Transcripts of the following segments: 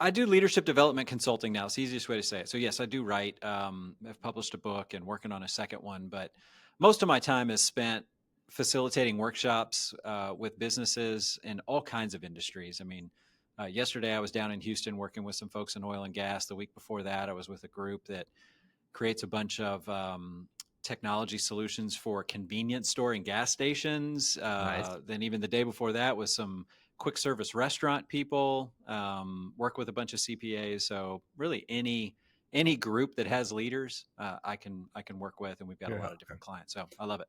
I do leadership development consulting now. It's the easiest way to say it. So yes, I do write. I've published a book and working on a second one, but most of my time is spent facilitating workshops with businesses in all kinds of industries. I mean, yesterday I was down in Houston working with some folks in oil and gas. The week before that, I was with a group that creates a bunch of technology solutions for convenience store and gas stations. Nice. Then even the day before that was some quick service restaurant people. Work with a bunch of CPAs. So really any group that has leaders, I can work with, and we've got a Yeah. lot of different clients. So I love it.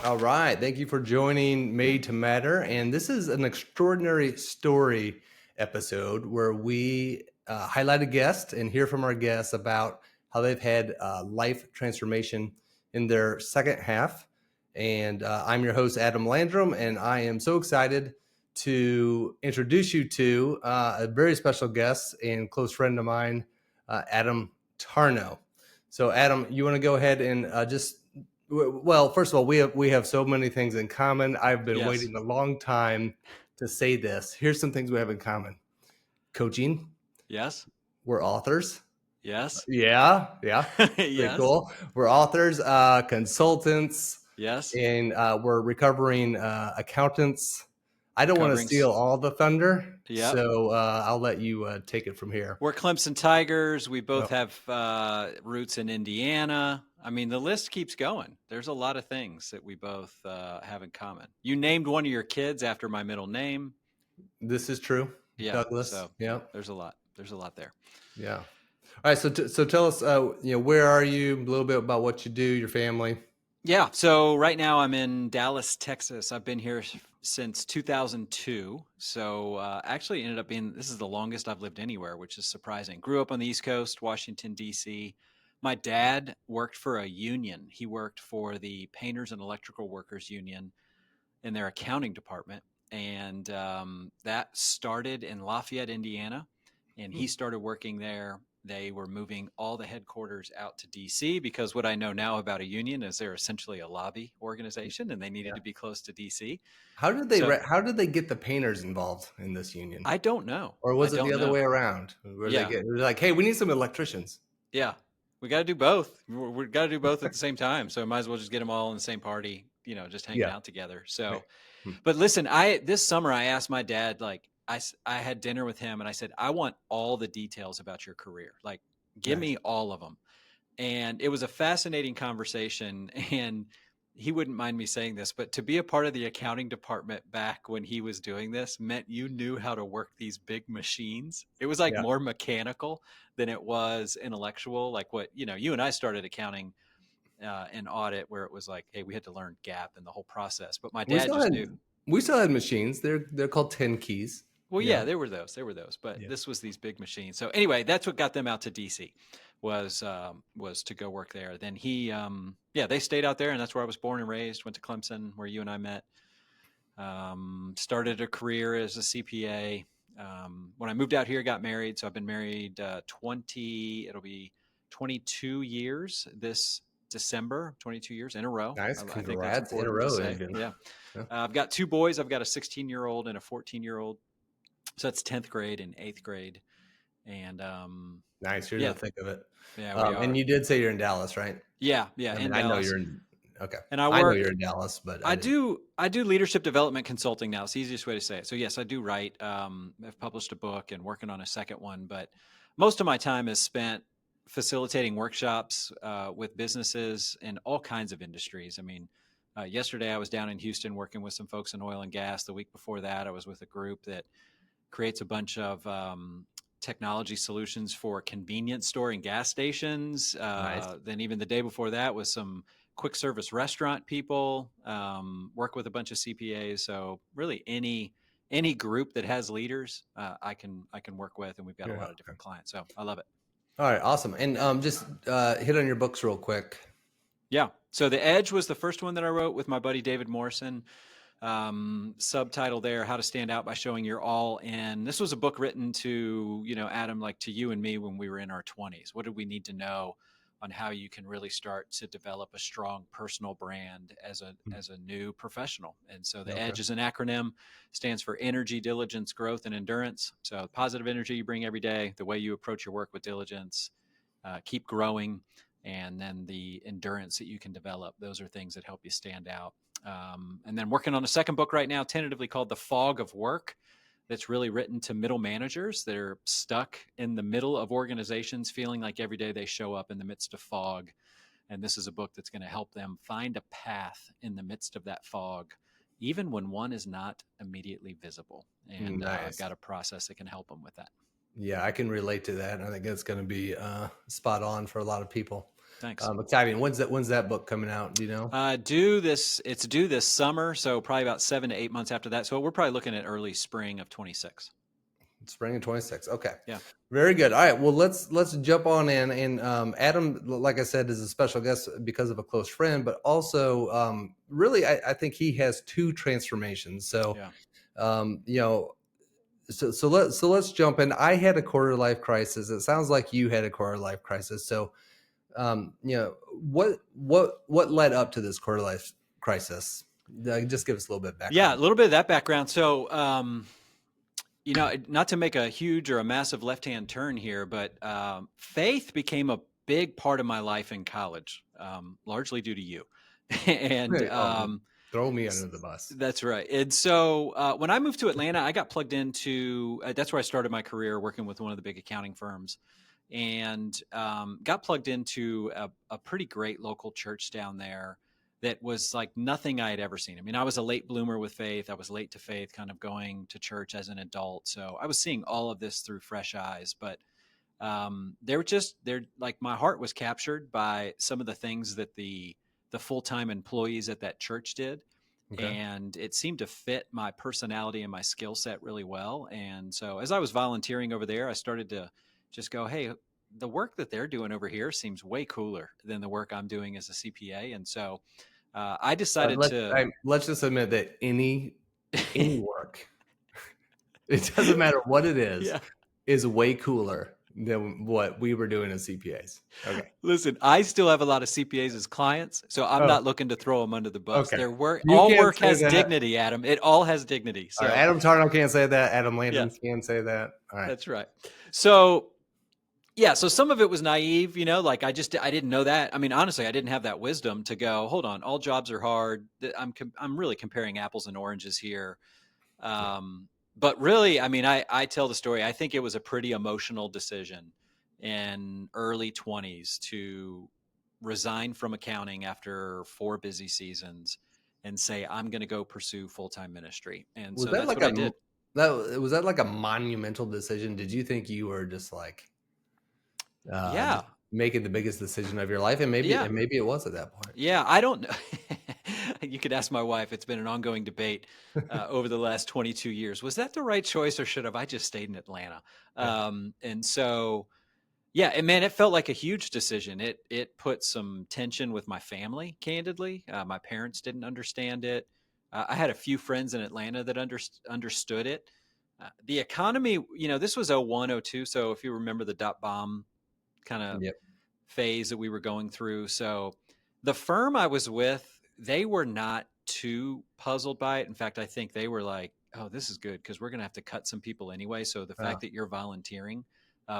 All right. Thank you for joining Made to Matter. And this is an extraordinary story episode where we highlight a guest and hear from our guests about how they've had life transformation in their second half. And I'm your host, Adam Landrum, and I am so excited to introduce you to a very special guest and close friend of mine, Adam Tarnow. So, Adam, you want to go ahead and well, first of all, we have so many things in common. I've been Yes. waiting a long time to say this. Here's some things we have in common. Coaching. Yes. We're authors. Yes. Yeah. Pretty Yes. cool. We're authors, consultants, Yes. and we're recovering accountants. I don't want to Covering. steal all the thunder, Yep. so I'll let you take it from here. We're Clemson Tigers. We both Oh. have roots in Indiana. I mean, the list keeps going. There's a lot of things that we both have in common. You named one of your kids after my middle name. This is true. Yeah. Douglas. So Yeah. there's a lot. There's a lot there. Yeah. All right. So tell us, where are you? A little bit about what you do, your family. Yeah. So right now I'm in Dallas, Texas. I've been here since 2002. So actually ended up being, this is the longest I've lived anywhere, which is surprising. Grew up on the East Coast, Washington, D.C. My dad worked for a union. He worked for the Painters and Electrical Workers Union in their accounting department. And that started in Lafayette, Indiana. And he started working there. They were moving all the headquarters out to DC because what I know now about a union is they're essentially a lobby organization and they needed to be close to DC. How did they get the painters involved in this union? I don't know. Or was it the other way around? Where Yeah. they're like, hey, we need some electricians. Yeah. We got to do both. We've got to do both at the same time. So might as well just get them all in the same party, just hanging out together. So, but listen, this summer I asked my dad, like, I had dinner with him and I said, I want all the details about your career. Like, give me all of them. And it was a fascinating conversation. And he wouldn't mind me saying this, but to be a part of the accounting department back when he was doing this meant you knew how to work these big machines. It was like more mechanical than it was intellectual. Like what, you and I started accounting and audit where it was like, hey, we had to learn GAAP and the whole process. But my dad just knew. We still had machines. They're called 10 keys. Well, yeah, there were those. But this was these big machines. So anyway, that's what got them out to DC was to go work there. Then they stayed out there, and that's where I was born and raised. Went to Clemson, where you and I met. Started a career as a CPA. When I moved out here, got married. So I've been married it'll be 22 years this December, 22 years in a row. Nice. I think that's in a row. Yeah. I've got two boys. I've got a 16-year-old and a 14-year-old. So that's 10th grade and 8th grade. And nice. You're in the thick of it. Yeah. We are. And you did say you're in Dallas, right? Yeah. I know you're in. Okay. And I know you're in Dallas, but I do leadership development consulting now. It's the easiest way to say it. So yes, I do write. I've published a book and working on a second one, but most of my time is spent facilitating workshops with businesses in all kinds of industries. I mean, yesterday I was down in Houston working with some folks in oil and gas. The week before that, I was with a group that creates a bunch of technology solutions for convenience store and gas stations. Nice. Then even the day before that was some quick service restaurant people. Work with a bunch of CPAs. So really any group that has leaders, I can work with, and we've got a lot of different clients. So I love it. All right, awesome. And just hit on your books real quick. Yeah. So The Edge was the first one that I wrote with my buddy David Morrison. Subtitle there, How to Stand Out by Showing Your All In. This was a book written to, Adam, like to you and me when we were in our 20s. What did we need to know? on how you can really start to develop a strong personal brand as a new professional. And so the Okay. EDGE is an acronym, stands for energy, diligence, growth, and endurance. So positive energy you bring every day, the way you approach your work with diligence, keep growing, and then the endurance that you can develop. Those are things that help you stand out. And then working on a second book right now, tentatively called The Fog of Work, that's really written to middle managers that are stuck in the middle of organizations, feeling like every day they show up in the midst of fog. And this is a book that's going to help them find a path in the midst of that fog, even when one is not immediately visible. And I've Nice. got a process that can help them with that. Yeah, I can relate to that. I think it's going to be spot on for a lot of people. Thanks. Exciting. When's that book coming out? Do you know? It's due this summer, so probably about 7 to 8 months after that. So we're probably looking at early spring of 26. Spring of 26. Okay. Yeah. Very good. All right. Well, let's jump on in. And Adam, like I said, is a special guest because of a close friend, but also really, I think he has two transformations. So, Yeah. you know, so let's jump in. I had a quarter life crisis. It sounds like you had a quarter life crisis. So, you know, what led up to this quarter life crisis? Just give us a little bit of background. Yeah, a little bit of that background. So, you know, not to make a huge or a massive left-hand turn here, but faith became a big part of my life in college, largely due to you. And throw me under the bus. That's right. And so when I moved to Atlanta, I got plugged into that's where I started my career working with one of the big accounting firms, and got plugged into a pretty great local church down there that was like nothing I had ever seen. I mean, I was a late bloomer with faith. I was late to faith, kind of going to church as an adult. So I was seeing all of this through fresh eyes. But they're like, my heart was captured by some of the things that the full-time employees at that church did. Okay. And it seemed to fit my personality and my skill set really well. And so as I was volunteering over there, I started to just go, hey, the work that they're doing over here seems way cooler than the work I'm doing as a CPA. And so I decided let's just admit that any work, it doesn't matter what it is way cooler than what we were doing as CPAs. Okay. Listen, I still have a lot of CPAs as clients, so I'm not looking to throw them under the bus. Okay. All work has dignity, Adam. It all has dignity. So right, Adam Tarnow can't say that. Adam Landrum can say that. All right. That's right. So yeah, so some of it was naive, you know, like I didn't know that. I mean, honestly, I didn't have that wisdom to go, hold on, all jobs are hard. I'm really comparing apples and oranges here. But really, I mean, I tell the story. I think it was a pretty emotional decision in early 20s to resign from accounting after 4 busy seasons and say, I'm going to go pursue full-time ministry. And so that's what I did. Was that like a monumental decision? Did you think you were just like, just making the biggest decision of your life? And maybe it was at that point. Yeah, I don't know. You could ask my wife. It's been an ongoing debate over the last 22 years. Was that the right choice, or should have I just stayed in Atlanta? And so, yeah, and man, it felt like a huge decision. It put some tension with my family, candidly. My parents didn't understand it. I had a few friends in Atlanta that understood it. The economy, you know, this was 01, 02. So if you remember the .bomb kind of phase that we were going through. So the firm I was with, they were not too puzzled by it. In fact, I think they were like, oh, this is good because we're going to have to cut some people anyway. So the fact that you're volunteering,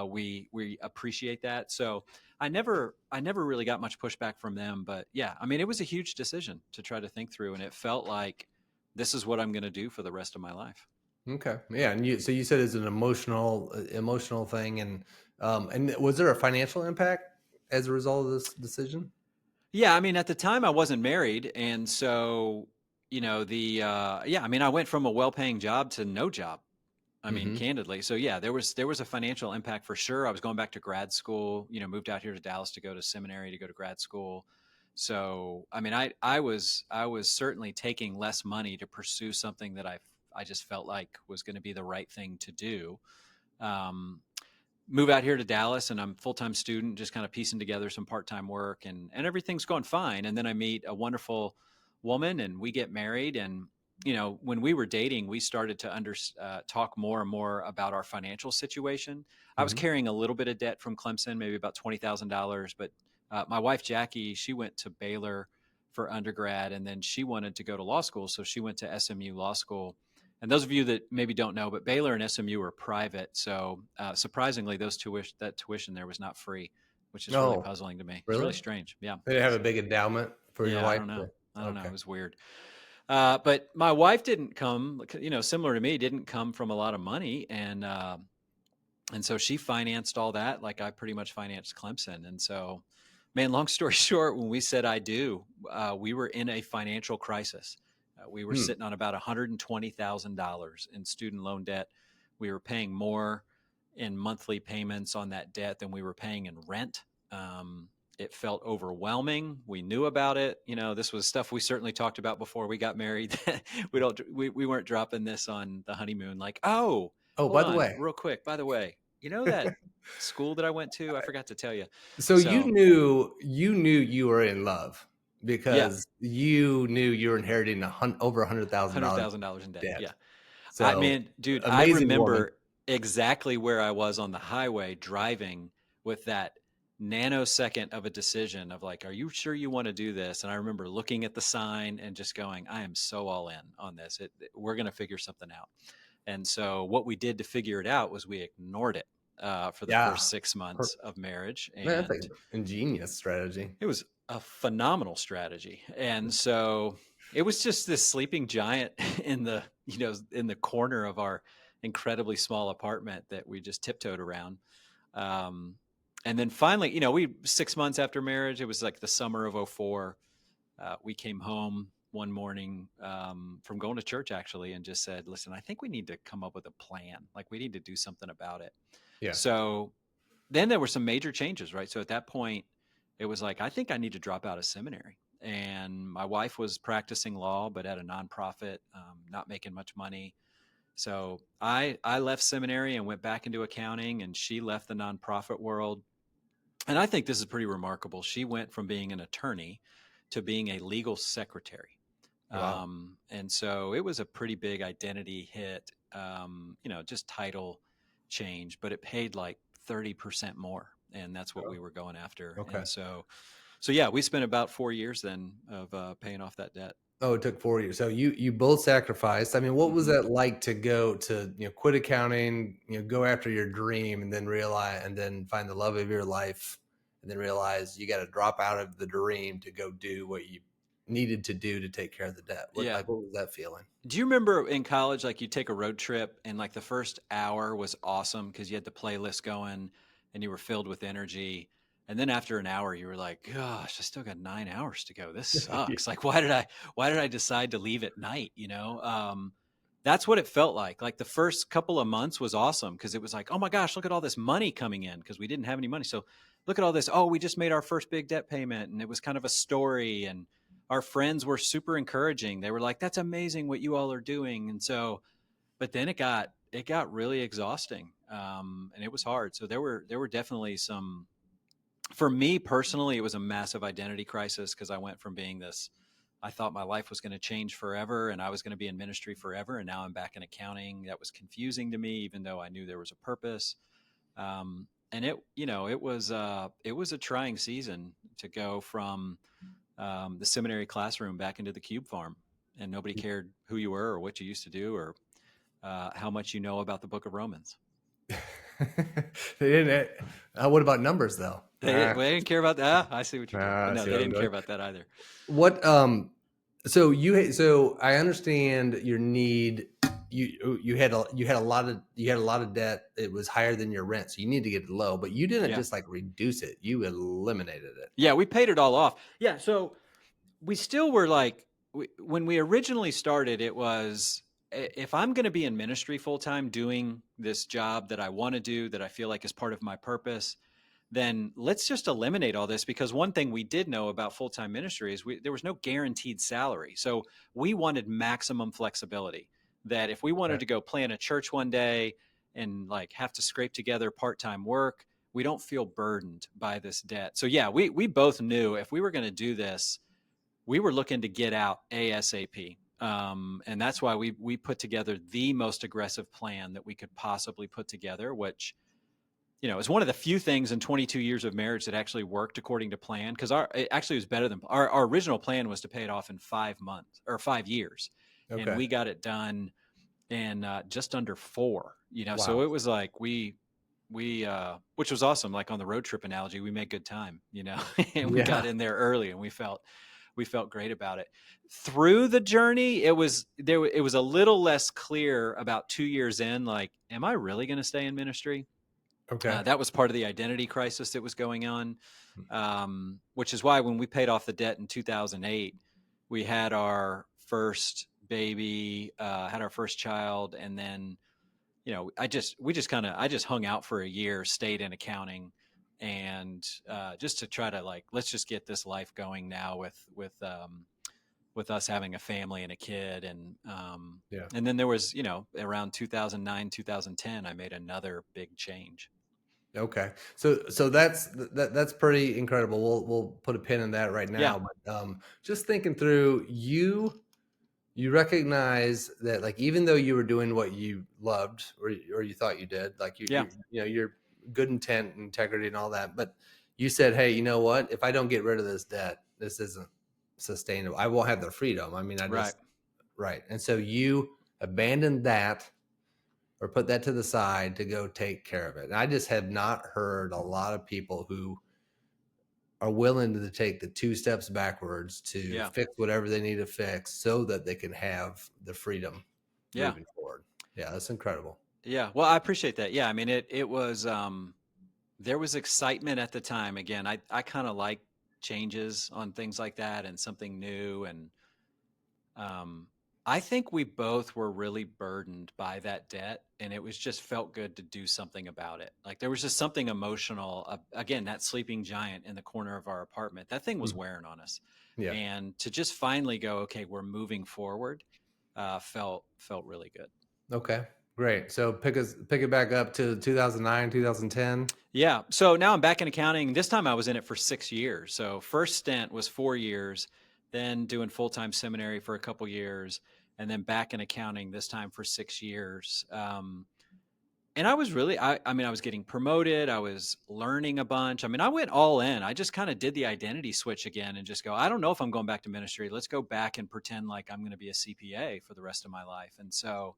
we appreciate that. So I never really got much pushback from them. But yeah, I mean, it was a huge decision to try to think through, and it felt like this is what I'm going to do for the rest of my life. Okay. Yeah. And so you said it's an emotional thing. And was there a financial impact as a result of this decision? Yeah. I mean, at the time I wasn't married. And so, you know, I mean, I went from a well-paying job to no job. I mean, candidly. So yeah, there was a financial impact for sure. I was going back to grad school, you know, moved out here to Dallas to go to seminary, to go to grad school. So, I mean, I was certainly taking less money to pursue something that I just felt like was going to be the right thing to do. Move out here to Dallas, and I'm a full-time student, just kind of piecing together some part-time work, and everything's going fine. And then I meet a wonderful woman, and we get married. And you know, when we were dating, we started to talk more and more about our financial situation. I was carrying a little bit of debt from Clemson, maybe about $20,000, but My wife, Jackie, she went to Baylor for undergrad, and then she wanted to go to law school. So she went to SMU Law School. And those of you that maybe don't know, but Baylor and SMU are private. So surprisingly, that tuition there was not free, which is really Oh, puzzling to me. It's really really? strange. Yeah. They have a So big endowment for your yeah, I wife? don't know. I don't know. Okay. It was weird. But my wife didn't come, similar to me, didn't come from a lot of money. And so she financed all that. Like I pretty much financed Clemson. And so, man, long story short, when we said I do, we were in a financial crisis. We were Hmm. sitting on about $120,000 in student loan debt. We were paying more in monthly payments on that debt than we were paying in rent. It felt overwhelming. We knew about it. This was stuff we certainly talked about before we got married. We weren't dropping this on the honeymoon like, oh, Oh, hold by the on, way, real quick. By the way, that school that I went to, I forgot to tell you. so So you knew you were in love yeah, because you knew you were inheriting over $100,000 $100,000 in debt. debt. Yeah. I So mean, dude, I amazing woman. remember exactly where I was on the highway driving with that nanosecond of a decision of like, are you sure you want to do this? And I remember looking at the sign and just going, I am so all in on this. We're going to figure something out. And so what we did to figure it out was we ignored it for the Yeah. first 6 months of marriage. Man, that's And an ingenious strategy. it was a phenomenal strategy. And so it was just this sleeping giant in the corner of our incredibly small apartment that we just tiptoed around. Um, and then finally, we 6 months after marriage, it was like the summer of '04. We came home one morning from going to church actually and just said, listen, I think we need to come up with a plan. Like we need to do something about it. Yeah. So then there were some major changes, right? So at that point, it was like, I think I need to drop out of seminary. And my wife was practicing law, but at a nonprofit, not making much money. So I left seminary and went back into accounting, and she left the nonprofit world. And I think this is pretty remarkable. She went from being an attorney to being a legal secretary. Wow. And so it was a pretty big identity hit, just title change, but it paid like 30% more. And that's what Oh, we were going after. okay. And so yeah, we spent about 4 years then of paying off that debt. Oh, it took 4 years. So you both sacrificed. I mean, what was Hmm. that like to go to, quit accounting, go after your dream and then realize and then find the love of your life and then realize you got to drop out of the dream to go do what you needed to do to take care of the debt. Yeah. What was that feeling? Do you remember in college, like you take a road trip and like the first hour was awesome because you had the playlist going and you were filled with energy. And then after an hour, you were like, gosh, I still got 9 hours to go. This Yeah. sucks. Like, why did I decide to leave at night? That's what it felt like. Like the first couple of months was awesome because it was like, oh my gosh, look at all this money coming in because we didn't have any money. So look at all this. Oh, we just made our first big debt payment. And it was kind of a story. And our friends were super encouraging. They were like, that's amazing what you all are doing. And so, but then it got really exhausting. And it was hard. So there were definitely some, for me personally, it was a massive identity crisis because I went from being this, I thought my life was going to change forever and I was going to be in ministry forever. And now I'm back in accounting. That was confusing to me, even though I knew there was a purpose. And it was a trying season to go from the seminary classroom back into the cube farm, and nobody cared who you were or what you used to do or how much you know about the book of Romans. They didn't. What about numbers though? They didn't care about that. I see what you're doing. I No, see they what I'm didn't care doing. about that either. What so I understand your need. You had a lot of debt. It was higher than your rent, so you need to get it low. But you didn't Yeah. just like reduce it; you eliminated it. Yeah, we paid it all off. Yeah, so we still were like, when we originally started, it was, if I'm going to be in ministry full time doing this job that I want to do, that I feel like is part of my purpose, then let's just eliminate all this. Because one thing we did know about full time ministry is there was no guaranteed salary. So we wanted maximum flexibility. That if we wanted Right. to go plant a church one day and like have to scrape together part time work, we don't feel burdened by this debt. So yeah, we both knew if we were going to do this, we were looking to get out ASAP. And that's why we put together the most aggressive plan that we could possibly put together, which you know, it was one of the few things in 22 years of marriage that actually worked according to plan. Cause it actually was better than our original plan was to pay it off in 5 months or 5 years. And Okay. we got it done in just under 4, you know? So Wow. it was like, which was awesome. Like on the road trip analogy, we made good time, you know, and we got Yeah. in there early and we felt great about it. Through the journey, it was a little less clear about 2 years in, like, am I really going to stay in ministry? Okay. That was part of the identity crisis that was going on, which is why when we paid off the debt in 2008, we had our first baby, had our first child, and then you know, I just hung out for a year, stayed in accounting, and just to try to like let's just get this life going now with us having a family and a kid, Yeah. and then there was you know around 2009 2010 I made another big change. Okay. So that's pretty incredible. We'll put a pin in that right Yeah, now. But just thinking through, you recognize that, like, even though you were doing what you loved, or you thought you did, like, yeah, you know, your good intent and integrity and all that, but you said, hey, you know what, if I don't get rid of this debt, this isn't sustainable. I won't have the freedom. I mean, I right. just, right. And so you abandoned that, or put that to the side to go take care of it. And I just have not heard a lot of people who are willing to take the 2 steps backwards to Yeah, fix whatever they need to fix so that they can have the freedom yeah, moving forward. Yeah, that's incredible. yeah. Well, I appreciate that. Yeah, I mean it was there was excitement at the time. Again, I kind of like changes on things like that and something new. And um, I think we both were really burdened by that debt, and it was just felt good to do something about it. Like there was just something emotional. Again, that sleeping giant in the corner of our apartment, that thing was Mhm. wearing on us, Yeah. and to just finally go, okay, we're moving forward, felt really good. Okay. Great. So pick it back up to 2009, 2010. Yeah. So now I'm back in accounting. This time I was in it for 6 years. So first stint was 4 years, then doing full time seminary for a couple years, and then back in accounting this time for 6 years. And I was really, I mean, I was getting promoted. I was learning a bunch. I mean, I went all in. I just kind of did the identity switch again and just go, I don't know if I'm going back to ministry. Let's go back and pretend like I'm going to be a CPA for the rest of my life. And so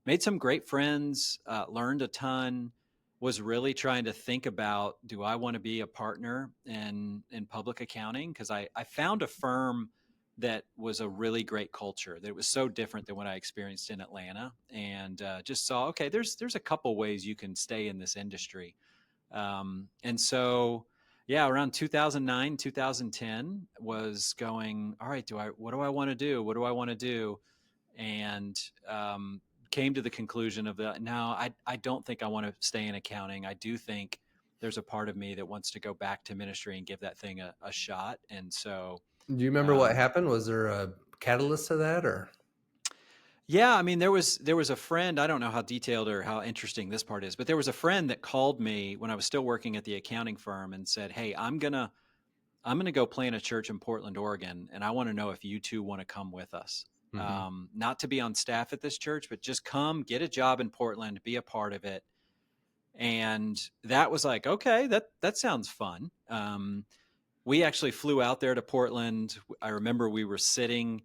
made some great friends, learned a ton, was really trying to think about, do I want to be a partner in public accounting? Because I found a firm that was a really great culture, that it was so different than what I experienced in Atlanta, and just saw, okay, there's a couple ways you can stay in this industry. And so yeah, around 2009 2010 was going, all right, what do I want to do, what do I want to do? And came to the conclusion of that. No, I don't think I want to stay in accounting. I do think there's a part of me that wants to go back to ministry and give that thing a shot. And so, Do you remember what um, happened? Was there a catalyst to that, or? yeah, I mean, there was a friend. I don't know how detailed or how interesting this part is, but there was a friend that called me when I was still working at the accounting firm and said, "Hey, I'm gonna go plant a church in Portland, Oregon, and I want to know if you two want to come with us. Hmm. Not to be on staff at this church, but just come get a job in Portland, be a part of it." And that was like, okay, that sounds fun. We actually flew out there to Portland. I remember we were sitting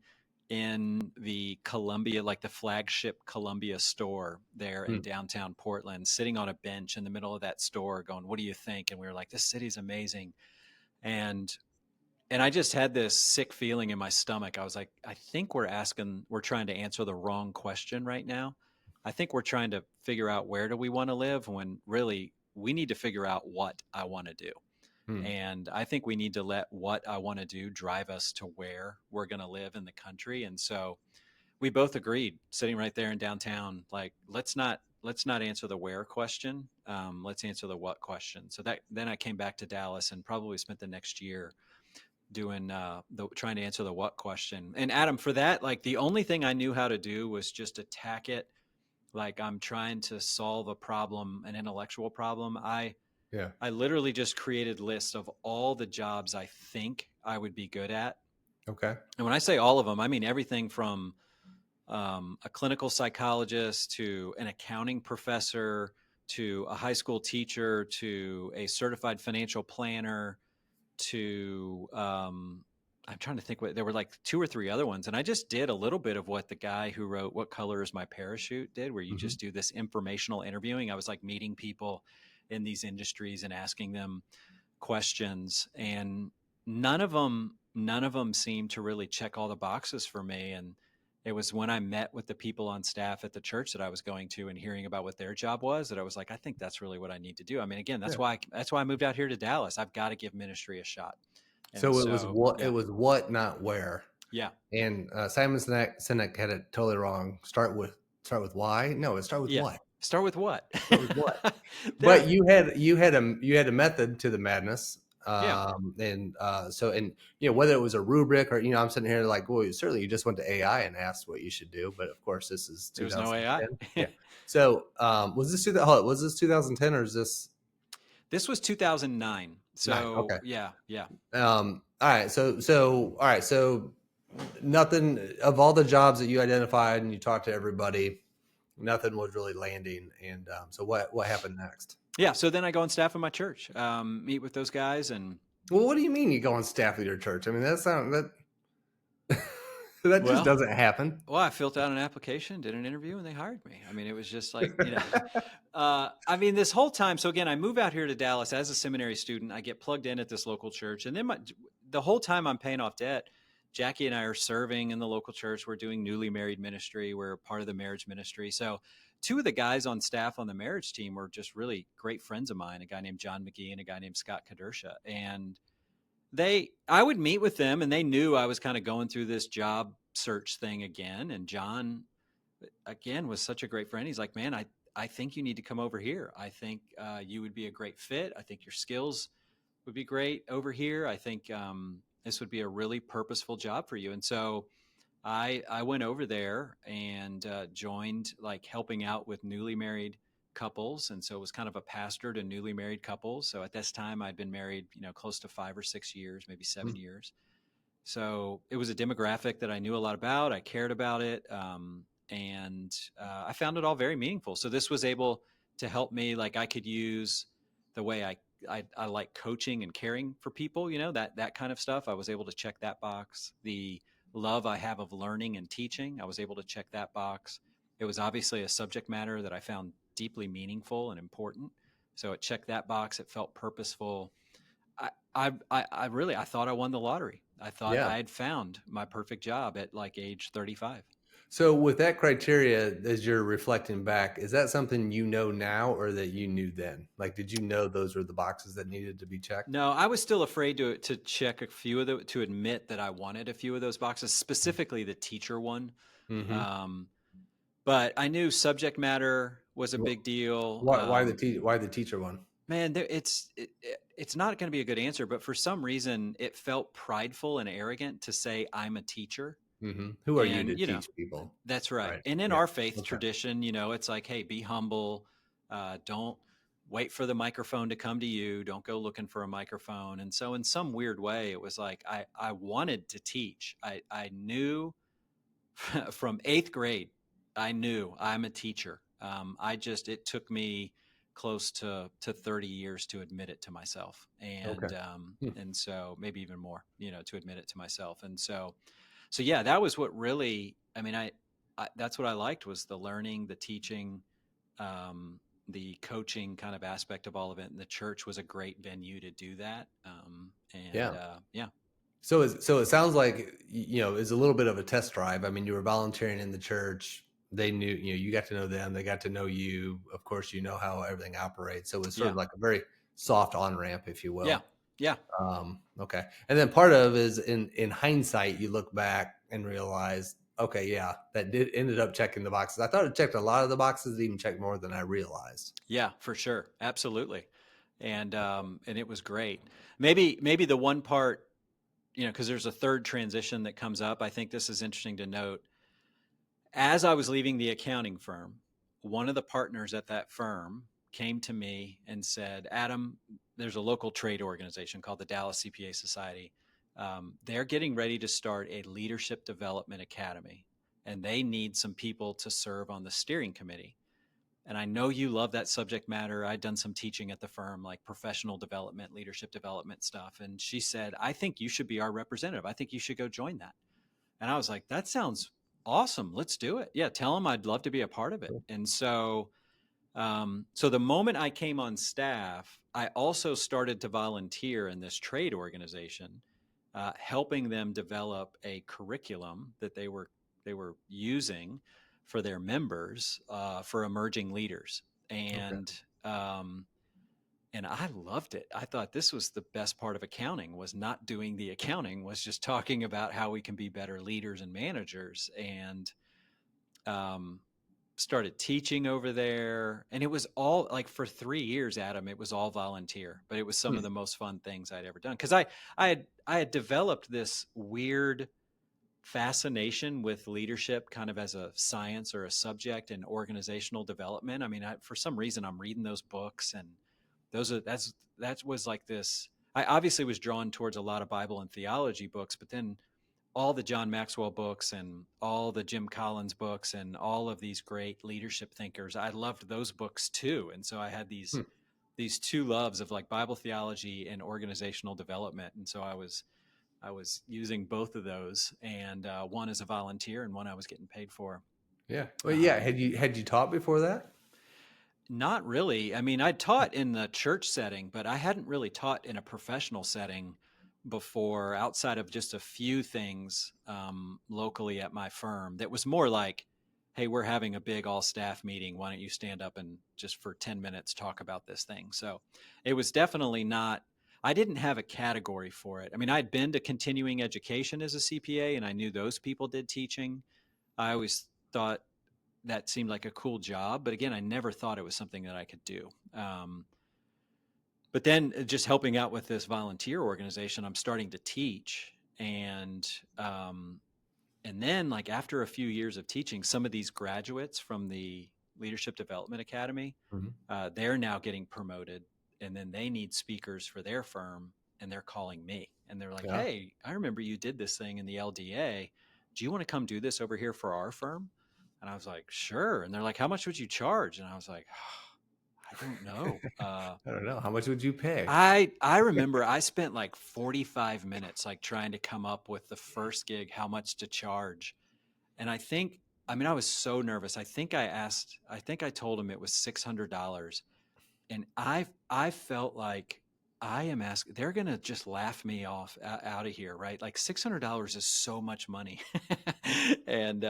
in the Columbia, like the flagship Columbia store there in downtown Portland, sitting on a bench in the middle of that store, going, "What do you think?" And we were like, "This city's amazing." And I just had this sick feeling in my stomach. I was like, I think we're trying to answer the wrong question right now. I think we're trying to figure out where do we want to live when really we need to figure out what I want to do. Hmm. And I think we need to let what I want to do drive us to where we're going to live in the country. And so we both agreed sitting right there in downtown, like, let's not answer the where question. Let's answer the what question. So then I came back to Dallas and probably spent the next year doing the trying to answer the what question. And Adam, for that, like the only thing I knew how to do was just attack it like I'm trying to solve a problem, an intellectual problem. Yeah. I literally just created lists of all the jobs I think I would be good at. Okay. And when I say all of them, I mean everything from a clinical psychologist to an accounting professor to a high school teacher to a certified financial planner to I'm trying to think what there were like 2 or 3 other ones. And I just did a little bit of what the guy who wrote What Color is My Parachute did, where you Mhm. just do this informational interviewing. I was like meeting people in these industries and asking them questions, and none of them seemed to really check all the boxes for me. And it was when I met with the people on staff at the church that I was going to and hearing about what their job was that I was like, I think that's really what I need to do. I mean, again, Yeah. that's why I moved out here to Dallas. I've got to give ministry a shot. And So so, it yeah, was what, not where. yeah, And Simon Sinek had it totally wrong. Start with why? No, it start with yeah. what? Start with what? Start with what? there, But you had a method to the madness. yeah. And whether it was a rubric or I'm sitting here like, well, certainly you just went to AI and asked what you should do, but of course this is There was no AI. 2010. Yeah. So was this 2010 or is this This was 2009. 9? So Okay. yeah, yeah. All right. All right. So nothing of all the jobs that you identified and you talked to everybody, nothing was really landing. And so what happened next? Yeah. So then I go on staff in my church, meet with those guys, and Well, what do you mean you go on staff with your church? I mean, that just well, doesn't happen. I filled out an application, did an interview, and they hired me. I mean, it was just like, I mean, this whole time. So again, I move out here to Dallas as a seminary student. I get plugged in at this local church, and then the whole time I'm paying off debt. Jackie and I are serving in the local church. We're doing newly married ministry. We're part of the marriage ministry. So, two of the guys on staff on the marriage team were just really great friends of mine. A guy named John McGee and a guy named Scott Kadersha, and I would meet with them, and they knew I was kind of going through this job search thing again. And John, again, was such a great friend. He's like, man, I think you need to come over here. I think you would be a great fit. I think your skills would be great over here. I think this would be a really purposeful job for you. And so I went over there and joined, like, helping out with newly married couples. And so it was kind of a pastor to newly married couples. So at this time I'd been married, close to 5 or 6 years, maybe 7 years. So it was a demographic that I knew a lot about. I cared about it. And I found it all very meaningful. So this was able to help me, like, I could use the way I like coaching and caring for people, that kind of stuff. I was able to check that box. The love I have of learning and teaching, I was able to check that box. It was obviously a subject matter that I found deeply meaningful and important. So it checked that box. It felt purposeful. I really, I thought I won the lottery. I thought Yeah. I had found my perfect job at like age 35. So with that criteria, as you're reflecting back, is that something you know now or that you knew then? Like, did you know those were the boxes that needed to be checked? No, I was still afraid to check a few of to admit that I wanted a few of those boxes, specifically the teacher one. Mm-hmm. Um, but I knew subject matter was a big deal. Why the teacher one? Man, it's not going to be a good answer, but for some reason it felt prideful and arrogant to say I'm a teacher. Mm-hmm. Who are you And to teach people? that's right. Right. And in Yeah. our faith Okay. tradition, it's like, hey, be humble. Don't wait for the microphone to come to you. Don't go looking for a microphone. And so in some weird way, it was like I wanted to teach. I knew from eighth grade, I knew I'm a teacher. It took me close to 30 years to admit it to myself. Okay. Hmm. And so maybe even more, to admit it to myself. And so yeah, that was what really, I mean, that's what I liked, was the learning, the teaching, the coaching kind of aspect of all of it. And the church was a great venue to do that. Yeah. Yeah. So it sounds like it's a little bit of a test drive. I mean, you were volunteering in the church. They knew, you got to know them. They got to know you. Of course, you know how everything operates. So it was sort Yeah. of like a very soft on ramp, if you Yeah. will. Yeah. Okay. And then part of is in hindsight, you look back and realize, okay, yeah, that did ended up checking the boxes. I thought it checked a lot of the boxes, it even checked more than I realized. Yeah, for sure. Absolutely. And it was great. Maybe the one part, because there's a third transition that comes up. I think this is interesting to note. As I was leaving the accounting firm, one of the partners at that firm came to me and said, Adam, there's a local trade organization called the Dallas CPA Society. They're getting ready to start a leadership development academy, and they need some people to serve on the steering committee. And I know you love that subject matter. I'd done some teaching at the firm, like professional development, leadership development stuff. And she said, I think you should be our representative. I think you should go join that. And I was like, that sounds awesome. Let's do it. Yeah, tell them I'd love to be a part of it. And so, so the moment I came on staff, I also started to volunteer in this trade organization, helping them develop a curriculum that they were using for their members, for emerging leaders. Okay. Um, and I loved it. I thought this was the best part of accounting, was not doing the accounting, was just talking about how we can be better leaders and managers. And um, started teaching over there. And it was all like, for 3 years, Adam, it was all volunteer, but it was some of Hmm. the most fun things I'd ever done. Because I had developed this weird fascination with leadership, kind of as a science or a subject, and organizational development. I mean, for some reason, I'm reading those books, and that was like this. I obviously was drawn towards a lot of Bible and theology books, but then all the John Maxwell books and all the Jim Collins books and all of these great leadership thinkers, I loved those books too. And so I had these two loves of like Bible theology and organizational development. And so I was using both of those, and one as a volunteer and one I was getting paid for. Yeah. Well, yeah. Um, Had you taught before that? Not really. I mean, I taught in the church setting, but I hadn't really taught in a professional setting before, outside of just a few things locally at my firm. That was more like, hey, we're having a big all staff meeting. Why don't you stand up and just for 10 minutes talk about this thing? So it was definitely not, I didn't have a category for it. I mean, I'd been to continuing education as a CPA, and I knew those people did teaching. I always thought that seemed like a cool job, but again, I never thought it was something that I could do. But then, just helping out with this volunteer organization, I'm starting to teach, um, and then, like, after a few years of teaching, some of these graduates from the Leadership Development Academy, Mhm. they're now getting promoted, and then they need speakers for their firm, and they're calling me, and they're like, Yeah. "Hey, I remember you did this thing in the LDA. Do you want to come do this over here for our firm?" And I was like, "Sure." And they're like, "How much would you charge?" And I was like, "I don't know." I don't know. How much would you pay? I remember I spent like 45 minutes like trying to come up with the first gig, how much to charge. And I mean, I was so nervous. I think I told him it was $600. And I felt like I am asking, they're going to just laugh me off out of here, right? Like $600 is so much money. And,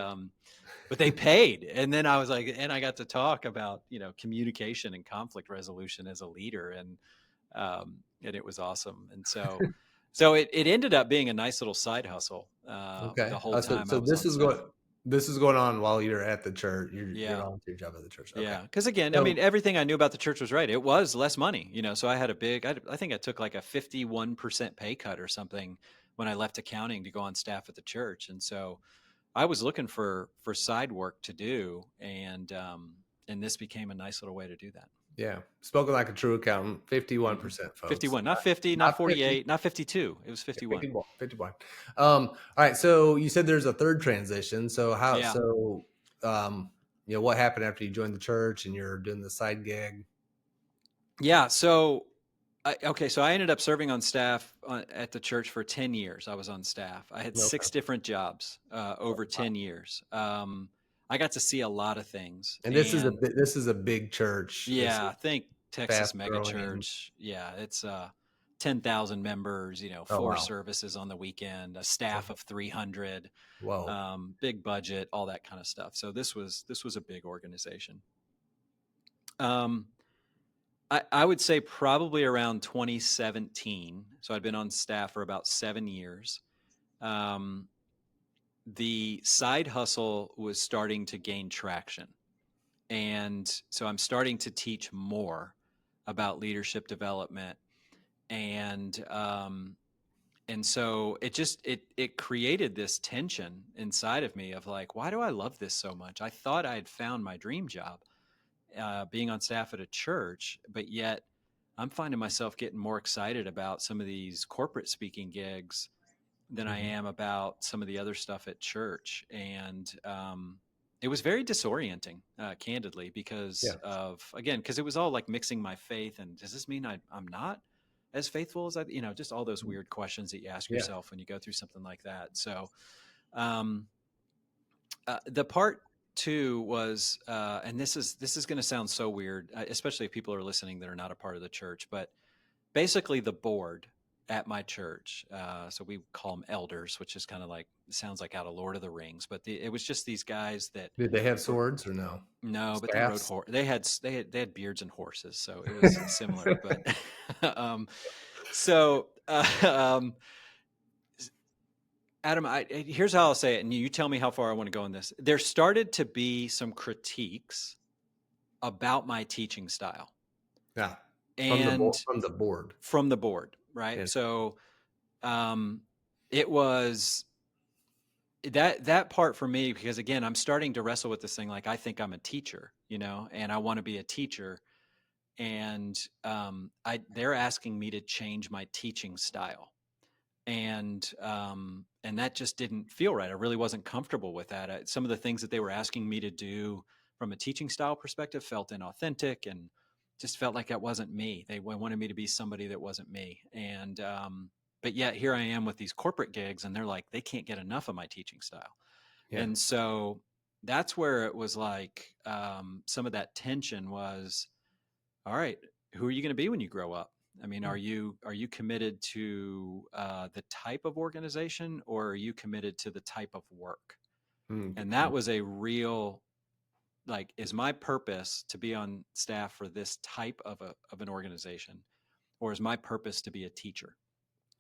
but they paid. And then I was like, and I got to talk about, communication and conflict resolution as a leader. And it was awesome. And so it ended up being a nice little side hustle, Okay. the whole So time I was this on is staff. going on while you're at the church. Your Yeah. volunteer job at the church. Okay. Yeah. Because again, I mean, So everything I knew about the church was right. It was less money, so I had I think I took like a 51% pay cut or something when I left accounting to go on staff at the church. And so I was looking for side work to do. And this became a nice little way to do that. yeah, spoken like a true accountant. 51%, folks. 51, not 50, not Not 50. 48, not 52. It was 51. 51. 51. All right. So you said there's a third transition. So Yeah. um, what happened after you joined the church and you're doing the side gig? Yeah. So I ended up serving on staff at the church for 10 years. I was on staff. I had Okay. 6 different jobs over Wow. 10 years. I got to see a lot of things. And And this is a big church. This yeah, is I think Texas fast mega growing. church. Yeah, it's 10,000 members, Oh, 4 wow. services on the weekend, a So, staff of 300, whoa. big budget, all that kind of stuff. So this was a big organization. Um, I would say probably around 2017. So I'd been on staff for about 7 years. Um, the side hustle was starting to gain traction. And so I'm starting to teach more about leadership development. And so it created this tension inside of me of like, why do I love this so much? I thought I had found my dream job, being on staff at a church, but yet I'm finding myself getting more excited about some of these corporate speaking gigs than I Mhm. am about some of the other stuff at church. And it was very disorienting, candidly, because Yeah. because it was all like mixing my faith. And does this mean I'm not as faithful as just all those weird questions that you ask Yeah. yourself when you go through something like that. So, um, the part two was, and this is going to sound so weird, especially if people are listening that are not a part of the church, but basically the board at my church. So we call them elders, which is kind of like, sounds like out of Lord of the Rings, but it was just these guys that Did they have were, swords or no? no, but they rode Staffs? they had beards and horses, so it was similar. But so Adam, here's how I'll say it, and you tell me how far I want to go in this. There started to be some critiques about my teaching style, Yeah. and From the board. from the board, right? Yeah. So it was that part for me, because again, I'm starting to wrestle with this thing. Like, I think I'm a teacher, and I want to be a teacher. And they're asking me to change my teaching style. And that just didn't feel right. I really wasn't comfortable with that. Some of the things that they were asking me to do from a teaching style perspective felt inauthentic, and just felt like that wasn't me. They wanted me to be somebody that wasn't me. And but yet here I am with these corporate gigs, and they're like, they can't get enough of my teaching style. Yeah. And so that's where it was like, some of that tension was, all right, who are you going to be when you grow up? I mean, are you committed to the type of organization, or are you committed to the type of work? And that was a real, like, is my purpose to be on staff for this type of an organization, or is my purpose to be a teacher?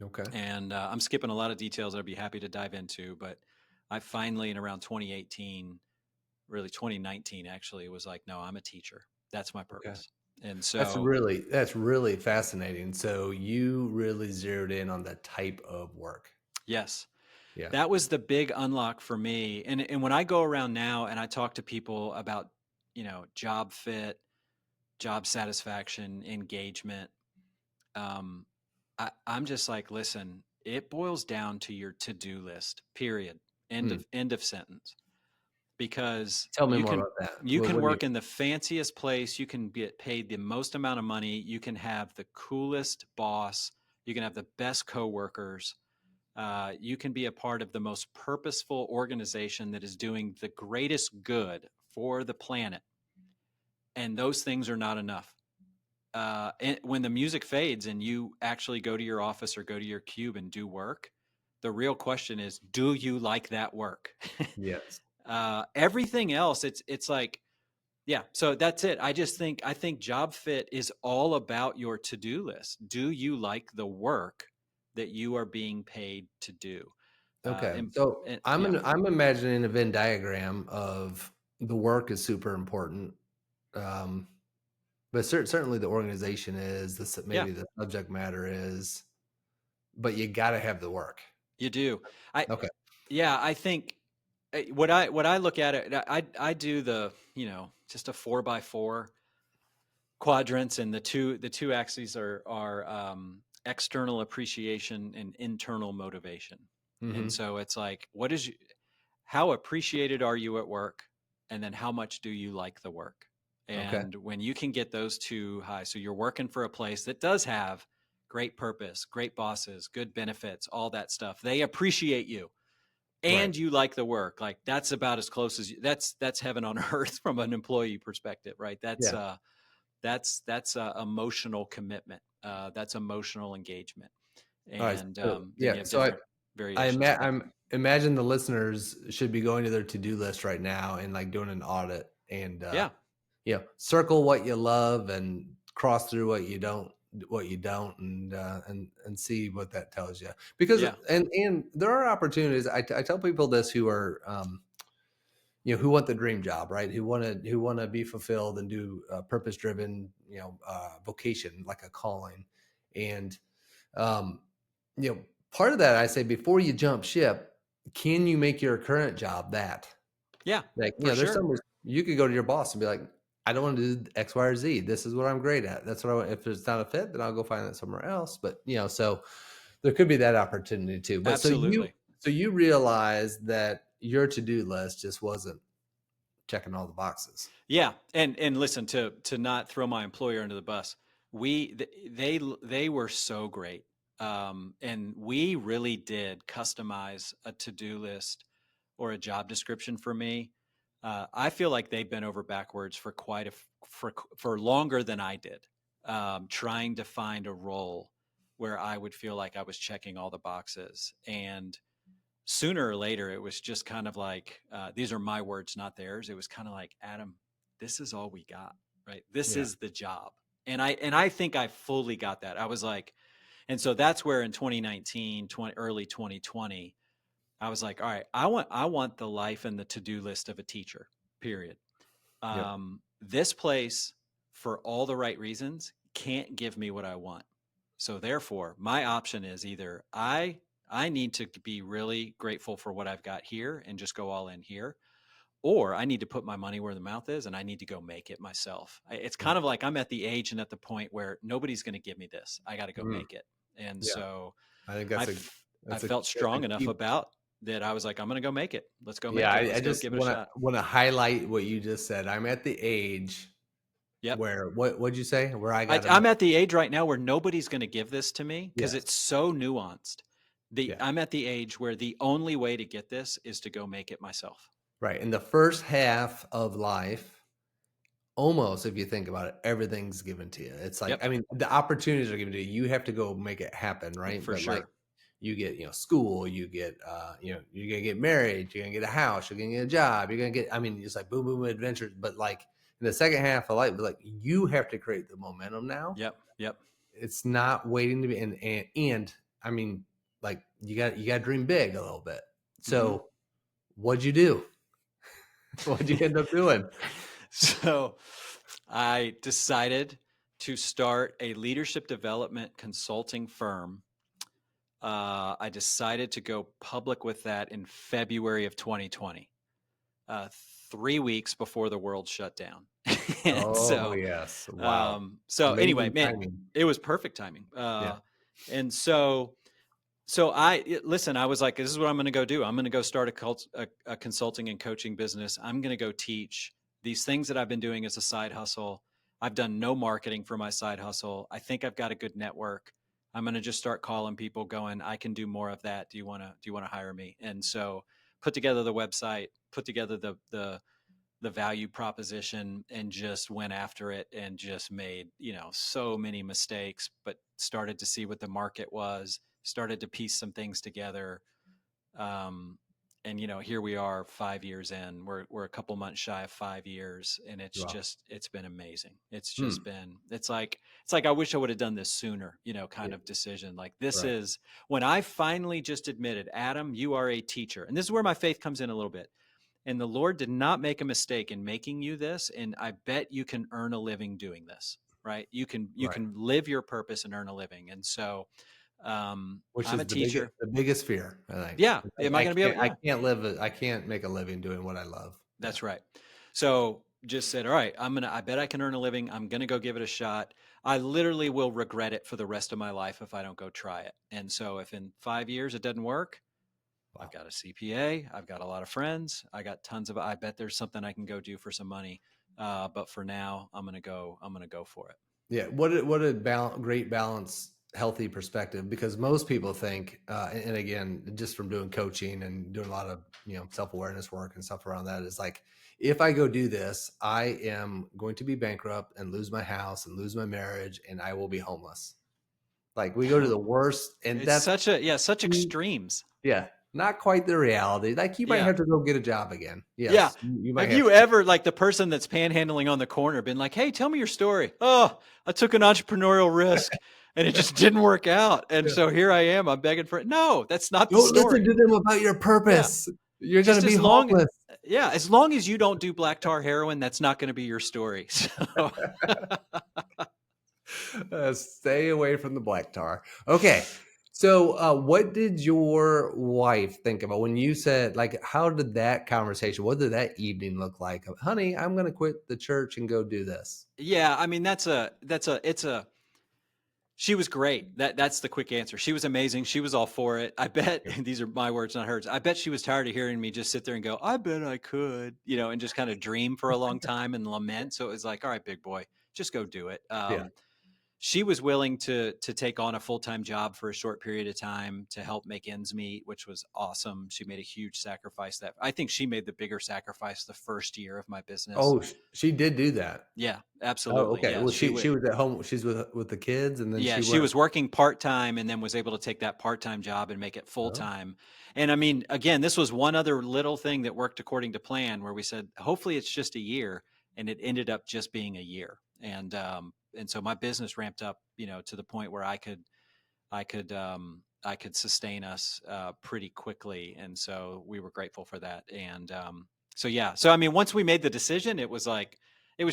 Okay. And I'm skipping a lot of details I'd be happy to dive into, but I finally, in around 2018, really 2019 actually, was like, no, I'm a teacher. That's my Okay. purpose. And That's so, really fascinating. So you really zeroed in on the type of work. yes, Yeah. that was the big unlock for me. And when I go around now and I talk to people about, job fit, job satisfaction, engagement, um, I'm just like, listen, it boils down to your to-do list, period. Hmm. End of sentence. Because Tell me you more can about that. you can What do you? work in the fanciest place, you can get paid the most amount of money, you can have the coolest boss, you can have the best coworkers, you can be a part of the most purposeful organization that is doing the greatest good for the planet, and those things are not enough. And when the music fades and you actually go to your office or go to your cube and do work, the real question is, do you like that work? Yes. Everything else, it's like, yeah. So that's it. I think job fit is all about your to-do list. Do you like the work that you are being paid to do? Okay. And, So yeah, I'm imagining a Venn diagram of the work is super important. Um, but certainly the organization is yeah, maybe the subject matter is, but you got to have the work. you do. I Okay. Yeah, I think, what I look at it, I do the, just a 4x4 quadrants, and the two axes are external appreciation and internal motivation. And Mm-hmm. so it's like, how appreciated are you at work, and then how much do you like the work? Okay. And when you can get those two high, so you're working for a place that does have great purpose, great bosses, good benefits, all that stuff, they appreciate you, Right. and you like the work, like, that's about as close as that's heaven on earth from an employee perspective, right? That's Yeah. emotional commitment, that's emotional engagement. All right. And So then yeah. you have So different variations of that. I'm imagine the listeners should be going to their to-do list right now and like doing an audit and Yeah, circle what you love and cross through what you don't, and see what that tells you. Because yeah, and there are opportunities. I tell people this who are who want the dream job, right? Who want to be fulfilled and do purpose driven, vocation, like a calling. And um, part of that, I say, before you jump ship, can you make your current job that? yeah, Like, for there's sure. some you could go to your boss and be like, I don't want to do X, Y, or Z. This is what I'm great at. That's what I want. If it's not a fit, then I'll go find it somewhere else. But so there could be that opportunity too. But Absolutely. so you realize that your to-do list just wasn't checking all the boxes. Yeah. And listen, to not throw my employer under the bus, they were so great. And we really did customize a to-do list or a job description for me. I feel like they bent over backwards for for longer than I did, trying to find a role where I would feel like I was checking all the boxes. And sooner or later, it was just kind of like, these are my words, not theirs. It was kind of like, Adam, this is all we got, right? This Yeah. is the job. And I think I fully got that. I was like, and so that's where in 2019, early 2020, I was like, all right, I want the life and the to-do list of a teacher, period. Yep. This place, for all the right reasons, can't give me what I want. So therefore, my option is either I need to be really grateful for what I've got here and just go all in here, or I need to put my money where the mouth is and I need to go make it myself. It's kind of like I'm at the age and at the point where nobody's going to give me this. I got to go Mm, make it. And yeah. so I think I, I that's a felt that's a strong enough key. about that. I was like, I'm going to go make it. Let's go Yeah, make it. I Let's go just give it a shot. want to highlight what you just said. I'm at the age Yep. where what'd you say? Where I got I'm at the age right now where nobody's going to give this to me because Yes. it's so nuanced. Yeah. I'm at the age where the only way to get this is to go make it myself. Right. In the first half of life, almost if you think about it, everything's given to you. It's like, Yep, I mean, the opportunities are given to you. You have to go make it happen, right? for But like sure. you get, school, you get you're gonna get married, you're gonna get a house, you're gonna get a job, you're gonna get, I mean, it's like boom, boom, adventures. But like in the second half of life, like you have to create the momentum now. Yep, yep. It's not waiting to be and I mean, like you got to dream big a little bit. Mm-hmm. So what'd you do? What'd you end up doing? So I decided to start a leadership development consulting firm. I decided to go public with that in February of 2020, 3 weeks before the world shut down. And Oh so, yes, wow, anyway, amazing man, timing. it was perfect timing. Yeah, And so listen, I was like, this is what I'm going to go do. I'm going to go start a consulting and coaching business. I'm going to go teach these things that I've been doing as a side hustle. I've done no marketing for my side hustle. I think I've got a good network. I'm going to just start calling people going, I can do more of that. Do you want to hire me? And so put together the website, put together the value proposition, and just went after it and just made, so many mistakes, but started to see what the market was, started to piece some things together. Um, and here we are 5 years in. We're a couple months shy of 5 years, and wow. it's been amazing. It's Hmm. just been it's like I wish I would have done this sooner, kind Yeah, of decision. Like, this right. is when I finally just admitted, Adam, you are a teacher. And this is where my faith comes in a little bit. And the Lord did not make a mistake in making you this. And I bet you can earn a living doing this, right? You Right. can live your purpose and earn a living. And so, Which I'm is a teacher. the biggest fear, I think. Yeah. Am I going to be able? I Yeah, can't I can't make a living doing what I love. Yeah. that's right. So just said, all right, I bet I can earn a living. I'm going to go give it a shot. I literally will regret it for the rest of my life if I don't go try it. And so if in 5 years it doesn't work, I've Wow. got a CPA. I've got a lot of friends. I got I bet there's something I can go do for some money. But for now, I'm going to go for it. Yeah, what a great balance, healthy perspective. Because most people think, and again, just from doing coaching and doing a lot of self awareness work and stuff around that, is like, if I go do this, I am going to be bankrupt and lose my house and lose my marriage, and I will be homeless. Like we go to the worst, and It's that's such extremes. yeah, not quite the reality. Like you might Yeah. have to go get a job again. Yeah. Yes, you might Have have you to. ever, like the person that's panhandling on the corner, been like, hey, tell me your story? Oh, I took an entrepreneurial risk and it just didn't work out. And Yeah. so here I am. I'm begging for it. No, that's not the Don't listen story. to them about your Yeah. purpose. You're going Just to be as long, homeless. yeah, as long as you don't do black tar heroin, that's not going to be your story. So, Stay away from the black tar. Okay. So, what did your wife think about when you said, like, how did that conversation, what did that evening look like? Honey, I'm going to quit the church and go do this. yeah, I mean, it's She was great. That's the quick answer. She was amazing. She was all for it. I bet these are my words, not hers. I bet she was tired of hearing me just sit there and go, "I bet I could," and just kind of dream for a long time and lament. So it was like, "All right, big boy, just go do it." Yeah. She was willing to take on a full-time job for a short period of time to help make ends meet, which was awesome. She made a huge sacrifice. That I think she made the bigger sacrifice the first year of my business. Oh, she did do that. Yeah, Oh, absolutely. okay. Yeah, Well, she she would. was at home. She's with the kids, and then Yeah, she she went. was working part-time and then was able to take that part-time job and make it Oh, full-time. And I mean, again, this was one other little thing that worked according to plan where we said, hopefully it's just a year, and it ended up just being a year. And so my business ramped up, to the point where I could sustain us pretty quickly. And so we were grateful for that. And so yeah. So I mean, once we made the decision, it was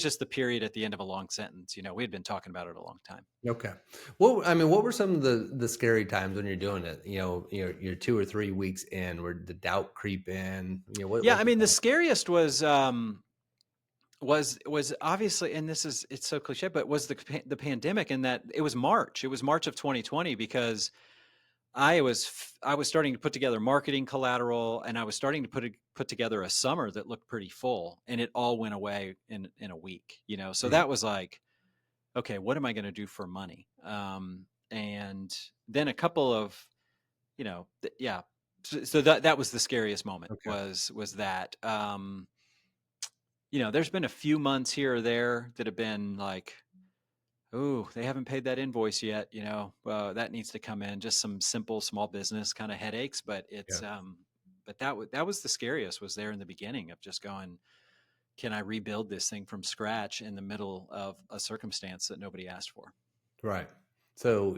just the period at the end of a long sentence. We had been talking about it a long time. okay. Well, I mean, what were some of the scary times when you're doing it? You're 2 or 3 weeks in, where the doubt creep in. Yeah, What's I the mean, the thought? scariest was obviously, and it's so cliche, but was the pandemic, and that it was March. It was March of 2020 because I was starting to put together marketing collateral, and I was starting to put together a summer that looked pretty full, and it all went away in a week. So Mm, that was like, okay, what am I going to do for money? And then a couple of, yeah. So that was the scariest moment, okay. was that. There's been a few months here or there that have been like, oh, they haven't paid that invoice yet. That needs to come in. Just some simple small business kind of headaches, but Yeah. but that was the scariest. Was there in the beginning of just going, can I rebuild this thing from scratch in the middle of a circumstance that nobody asked for? Right. So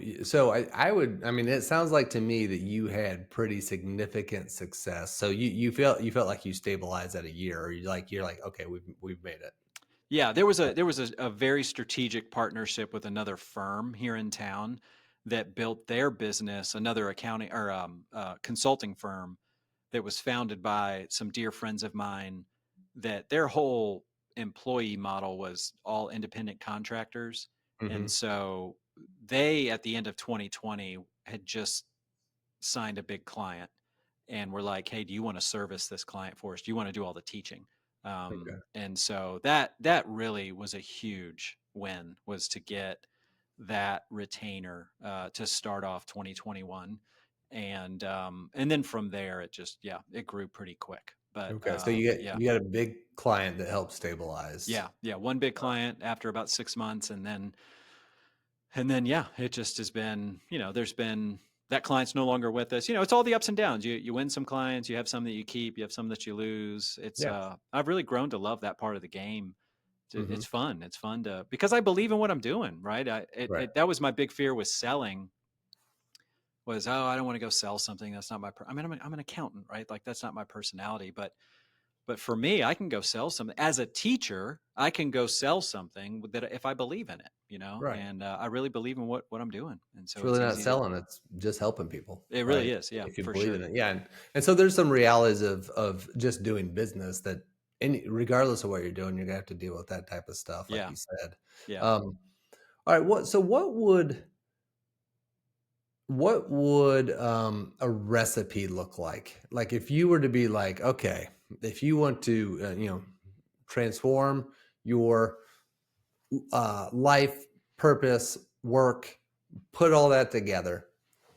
I would. I mean, it sounds like to me that you had pretty significant success. So you felt like you stabilized at a year, or you're like, okay, we've made it. Yeah, there was a very strategic partnership with another firm here in town that built their business, another accounting or consulting firm that was founded by some dear friends of mine. That their whole employee model was all independent contractors, and Hmm. so they, at the end of 2020, had just signed a big client, and we're like, "Hey, do you want to service this client for us? Do you want to do all the teaching?" Okay. And so that really was a huge win, was to get that retainer to start off 2021, and then from there it just, yeah, it grew pretty quick. But Okay. So you get yeah, you got a big client that helps stabilize. yeah, one big client after about 6 months, and then yeah, it just has been, there's been, that client's no longer with us. It's all the ups and downs. You win some clients, you have some that you keep, you have some that you lose. It's Yeah. I've really grown to love that part of the game. Hmm. It's fun. It's fun because I believe in what I'm doing, right? Right. That was my big fear with selling, was, oh, I don't want to go sell something that's not I mean, I'm an accountant, right? Like, that's not my personality. But for me, I can go sell something as a teacher. I can go sell something that, if I believe in it, Right. and I really believe in what I'm doing, and It's so really it's not easy to. selling, it's just helping people, It really right? is, yeah, If you for believe in sure. it. Yeah. And so there's some realities of just doing business that regardless of what you're doing, you're gonna have to deal with that type of stuff, like Yeah, you said. yeah. All right, what would a recipe look like? Like if you were to be like, okay, if you want to transform your life, purpose, work, put all that together,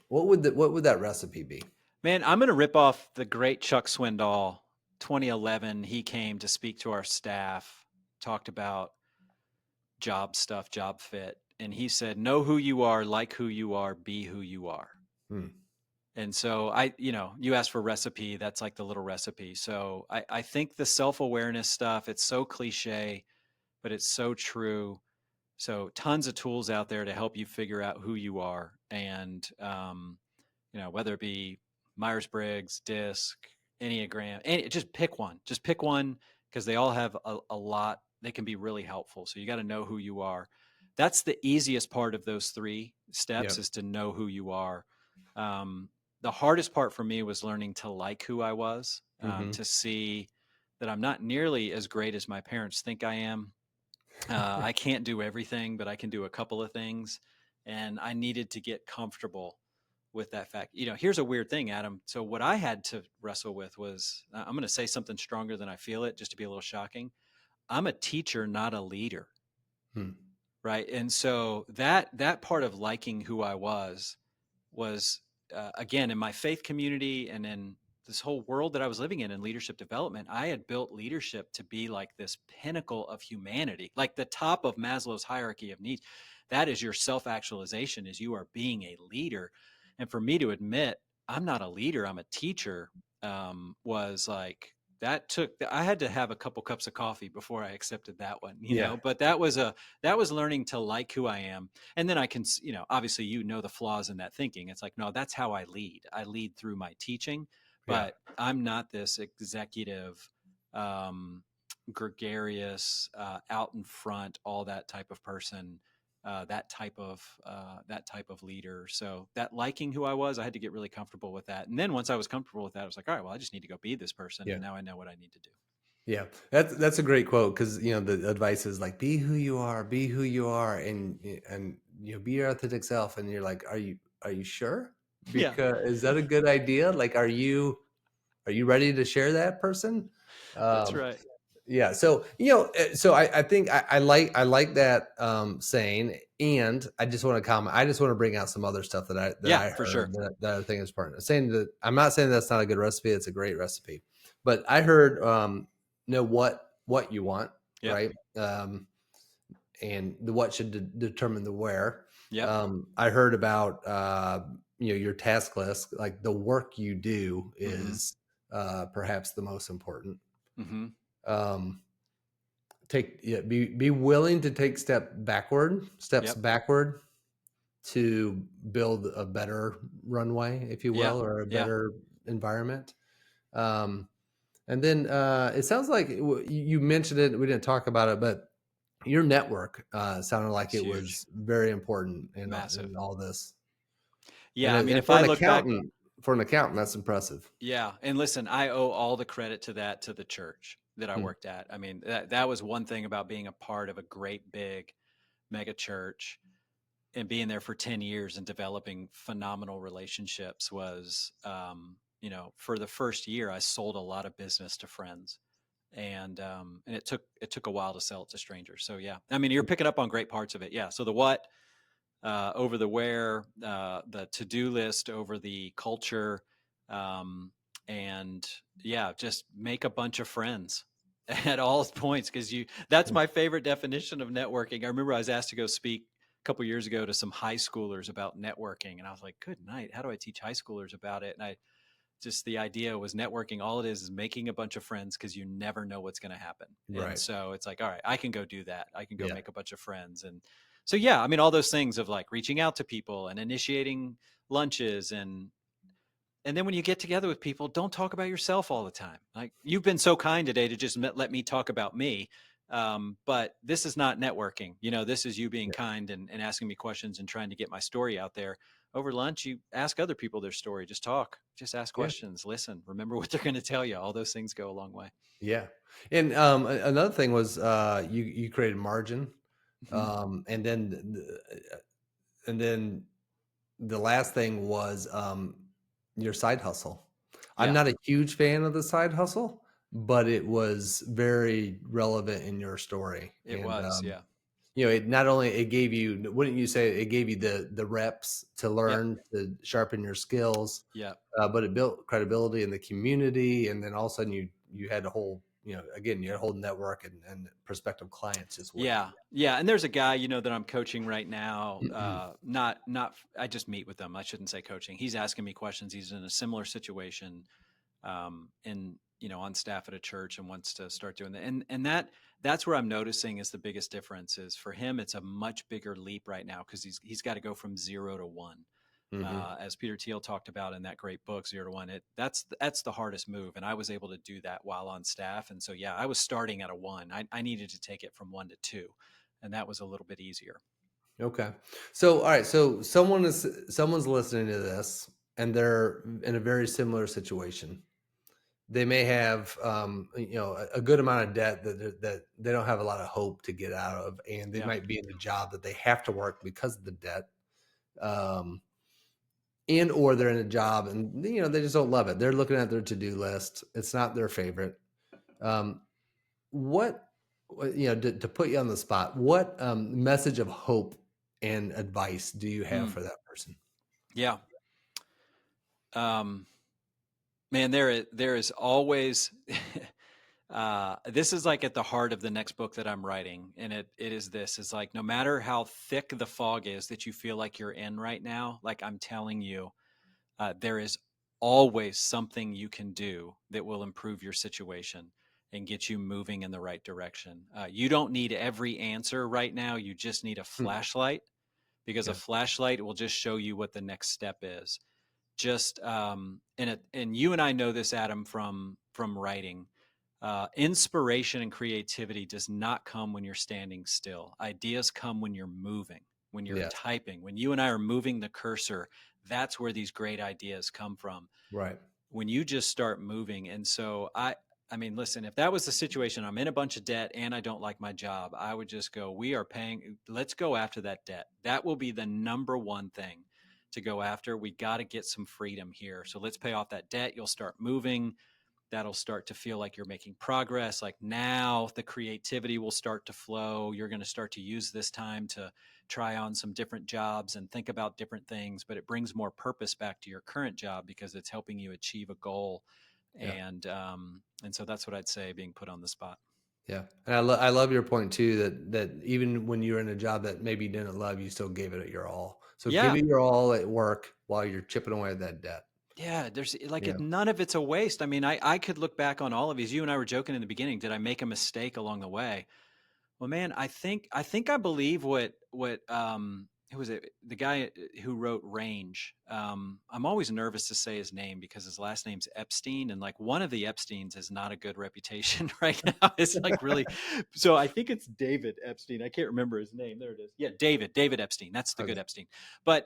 what would that recipe be? Man, I'm gonna rip off the great Chuck Swindoll. 2011, he came to speak to our staff, talked about job stuff, job fit, and he said, "Know who you are, like who you are, be who you are." Hmm. And so you asked for recipe, that's like the little recipe. So I think the self-awareness stuff, it's so cliche, but it's so true. So tons of tools out there to help you figure out who you are. And, whether it be Myers-Briggs, DISC, Enneagram, just pick one, because they all have a lot. They can be really helpful. So you got to know who you are. That's the easiest part of those three steps, Yep. is to know who you are. Um, the hardest part for me was learning to like who I was, Hmm. to see that I'm not nearly as great as my parents think I am. I can't do everything, but I can do a couple of things. and I needed to get comfortable with that fact. Here's a weird thing, Adam. So what I had to wrestle with was, I'm going to say something stronger than I feel it, just to be a little shocking. I'm a teacher, not a leader. Hmm. Right. And so that part of liking who I was again, in my faith community and in this whole world that I was living in leadership development, I had built leadership to be like this pinnacle of humanity, like the top of Maslow's hierarchy of needs. That is your self-actualization, is you are being a leader. And for me to admit I'm not a leader, I'm a teacher, was like, I had to have a couple cups of coffee before I accepted that one, Yeah. but that was learning to like who I am. And then I can, obviously, the flaws in that thinking. It's like, no, that's how I lead. I lead through my teaching, Yeah. but I'm not this executive, um, gregarious, out in front, all that type of person, that type of leader. So that liking who I was, I had to get really comfortable with that. And then once I was comfortable with that, I was like, all right, well, I just need to go be this person. Yeah. And now I know what I need to do. Yeah, that's a great quote, because the advice is like, be who you are, and be your authentic self. And you're like, are you sure? Yeah, Because is that a good idea? Like, are you ready to share that person? that's Um, right. yeah. So so I think I like that saying, and I just want to comment. I just want to bring out some other stuff that Yeah, I for heard sure. that I think is important. Saying that I'm not saying that's not a good recipe. It's a great recipe, but I heard know what you want, Yep. right? And the what should determine the where. Yep. I heard about your task list, like the work you do Mm-hmm. is perhaps the most important. Mm-hmm. Um, be willing to take steps Yep. backward to build a better runway, if you Yeah. will, or a Yeah. better environment. Um, and then it sounds like you mentioned it. We didn't talk about it, but your network sounded like It's it huge. was very important Massive. in all this. Yeah. I mean, And if I look back, for an accountant, that's impressive. yeah. And listen, I owe all the credit to the church that I Hmm. worked at. I mean, that was one thing about being a part of a great big mega church and being there for 10 years and developing phenomenal relationships was, for the first year, I sold a lot of business to friends. And it took a while to sell it to strangers. So yeah, I mean, you're picking up on great parts of it. Yeah. So the what, over the where, the to-do list over the culture, um, and yeah, just make a bunch of friends at all points, because that's my favorite definition of networking. I remember I was asked to go speak a couple years ago to some high schoolers about networking, and I was like, good night, how do I teach high schoolers about it? And I just, the idea was, networking, all it is making a bunch of friends, because you never know what's going to happen. And Right. so it's like, all right, I can go do that. I can go Yeah. make a bunch of friends. And so yeah, I mean, all those things of like reaching out to people and initiating lunches, and then when you get together with people, don't talk about yourself all the time. Like, you've been so kind today to just let me talk about me. But this is not networking. This is you being Yeah. kind and asking me questions and trying to get my story out there. Over lunch, you ask other people their story. Just talk. Just ask Yeah. questions. Listen. Remember what they're going to tell you. All those things go a long way. Yeah. And another thing was you created margin, Hmm. and then and then the last thing was your side hustle. I'm Yeah, not a huge fan of the side hustle, but it was very relevant in your story. it And was. Yeah. it not only it gave you, wouldn't you say, it gave you the reps to Yep. learn to sharpen your skills, Yep. but it built credibility in the community, and then all of a sudden you had a whole, again, you had a whole network and prospective clients just waiting. Yeah. Yeah. And there's a guy, that I'm coaching right now. I just meet with them. I shouldn't say coaching. He's asking me questions. He's in a similar situation, on staff at a church, and wants to start doing that. And that's where I'm noticing is the biggest difference is, for him, it's a much bigger leap right now, because he's got to go from 0 to 1. Hmm. As Peter Thiel talked about in that great book, 0 to 1. That's the hardest move, and I was able to do that while on staff. And so yeah, I was starting at a 1. I needed to take it from 1 to 2, and that was a little bit easier. Okay. So, all right. So someone's listening to this, and they're in a very similar situation. They may have, a good amount of debt that they don't have a lot of hope to get out of, and they Yeah. might be in a job that they have to work because of the debt. and or they're in a job and they just don't love it. They're looking at their to-do list. It's not their favorite. What to put you on the spot, what message of hope and advice do you have for that person? Yeah. Man, there is always this is like at the heart of the next book that I'm writing. And it is this. It's like, no matter how thick the fog is that you feel like you're in right now, like I'm telling you, there is always something you can do that will improve your situation and get you moving in the right direction. You don't need every answer right now. You just need a flashlight, because a flashlight will just show you what the next step is. Just and you and I know this, Adam, from writing. Inspiration and creativity does not come when you're standing still. Ideas come when you're moving, when you're typing, when you and I are moving the cursor. That's where these great ideas come from. Right. When you just start moving. And so I mean, listen, if that was the situation, I'm in a bunch of debt and I don't like my job, I would just go, we are paying, let's go after that debt. That will be the number one thing to go after. We got to get some freedom here. So let's pay off that debt. You'll start moving. That'll start to feel like you're making progress. Like now the creativity will start to flow. You're going to start to use this time to try on some different jobs and think about different things, but it brings more purpose back to your current job because it's helping you achieve a goal. Yeah. And so that's what I'd say, being put on the spot. Yeah. And I love your point too, that even when you're in a job that maybe you didn't love, you still gave it your all. So give it your all at work while you're chipping away at that debt. Yeah, there's like none of it's a waste. I mean, I could look back on all of these. You and I were joking in the beginning. Did I make a mistake along the way? Well, man, I think I believe what who was it? The guy who wrote Range. I'm always nervous to say his name because his last name's Epstein, and like one of the Epsteins has not a good reputation right now. It's like really. So I think it's David Epstein. I can't remember his name. There it is. Yeah, David Epstein. That's the good Epstein. But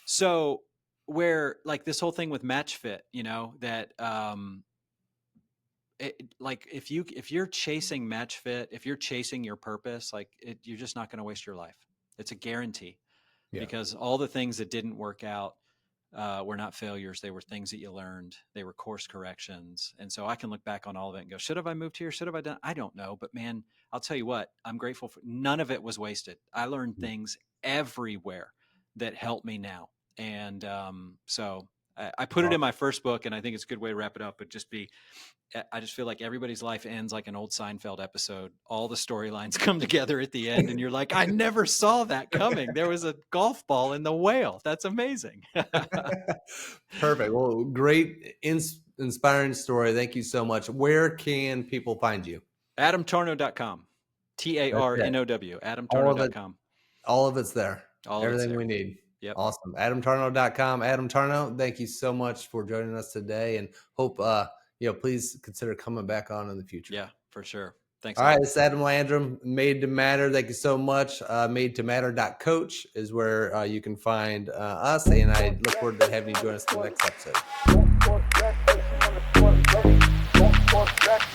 so where like this whole thing with match fit, that like if you're chasing match fit, if you're chasing your purpose, like you're just not going to waste your life. It's a guarantee, because all the things that didn't work out were not failures. They were things that you learned. They were course corrections. And so I can look back on all of it and go, should have I moved here? Should have I done? I don't know. But man, I'll tell you what, I'm grateful for none of it was wasted. I learned things everywhere that help me now. And so I put it in my first book, and I think it's a good way to wrap it up. But I just feel like everybody's life ends like an old Seinfeld episode. All the storylines come together at the end, and you're like, I never saw that coming. There was a golf ball in the whale. That's amazing. Perfect. Well, great, inspiring story. Thank you so much. Where can people find you? AdamTarnow.com. TARNOW. AdamTarnow.com. All of it's there. Everything we need. Yep. Awesome. AdamTarnow.com. Adam Tarnow, thank you so much for joining us today, and hope please consider coming back on in the future. Yeah, for sure. Thanks. All right, this is Adam Landrum, Made to Matter. Thank you so much. MadeToMatter.coach is where you can find us, and I look forward to having you join us in the next episode.